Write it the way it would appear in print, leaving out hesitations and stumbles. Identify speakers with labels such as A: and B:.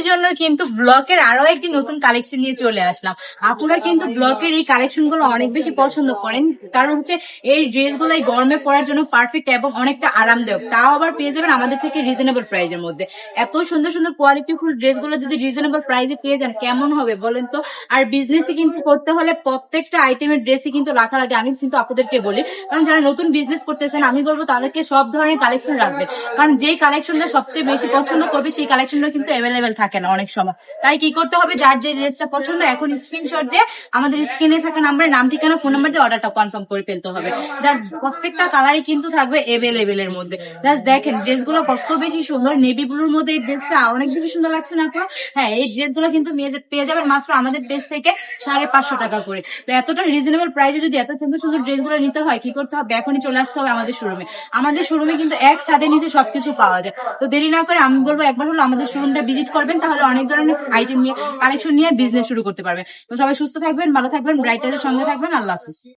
A: আপনাদের জন্য কিন্তু ব্লকের আরো একটি নতুন কালেকশন নিয়ে চলে আসলাম। আপনারা কিন্তু ব্লকের এই কালেকশন গুলো অনেক বেশি পছন্দ করেন, কারণ হচ্ছে এই ড্রেস গুলো এই গরমে পরার জন্য পারফেক্ট এবং অনেকটা আরামদায়ক। তাও আবার পেয়ে যাবেন আমাদের থেকে রিজনেবল প্রাইজের মধ্যে। এত সুন্দর সুন্দর কোয়ালিটিফুল ড্রেস গুলো যদি রিজনেবল প্রাইসে পেয়ে যান কেমন হবে বলেন তো। আর বিজনেস কিন্তু করতে হলে প্রত্যেকটা আইটেমের ড্রেসই কিন্তু রাখার আগে আমি কিন্তু আপনাদেরকে বলি, কারণ যারা নতুন বিজনেস করতেছেন আমি বলবো তাদেরকে সব ধরনের কালেকশন রাখবেন, কারণ যেই কালেকশনটা সবচেয়ে বেশি পছন্দ করবে সেই কালেকশনটা কিন্তু অ্যাভেলেবেল থাকে না অনেক সময়। তাই কি করতে হবে, যার যে ড্রেসটা পছন্দ এখন স্ক্রিনশট দিয়ে আমাদের স্ক্রিনে থাকা নাম্বারে নাম ঠিকানা ফোন নাম্বার দিয়ে অর্ডারটা কনফার্ম করে ফেলতে হবে। যার প্রত্যেকটা কালারই কিন্তু থাকবে অ্যাভেলেবেল এর মধ্যে। জাস্ট দেখেন ড্রেসগুলো কত বেশি সুন্দর, নেভি ব্লুর মধ্যে এই ড্রেসটা অনেক বেশি সুন্দর লাগছে না আপু? হ্যাঁ, এই ড্রেসগুলো কিন্তু পেয়ে যাবেন মাত্র আমাদের পেজ থেকে 550 টাকা করে। তো এতটা রিজনেবল প্রাইসে যদি এত সুন্দর সুন্দর ড্রেসগুলো নিতে হয় কি করতে হবে, এখনই চলে আসতে হবে আমাদের শোরুমে। আমাদের শোরুমে কিন্তু এক ছাদের নিচে সবকিছু পাওয়া যায়। তো দেরি না করে আমি বলবো একবার হলো আমাদের শোরুমটা ভিজিট করবেন, তাহলে অনেক ধরনের আইটেম নিয়ে কালেকশন নিয়ে বিজনেস শুরু করতে পারবেন। তো সবাই সুস্থ থাকবেন, ভালো থাকবেন, ব্রাইটারের সঙ্গে থাকবেন। আল্লাহ হাফিজ।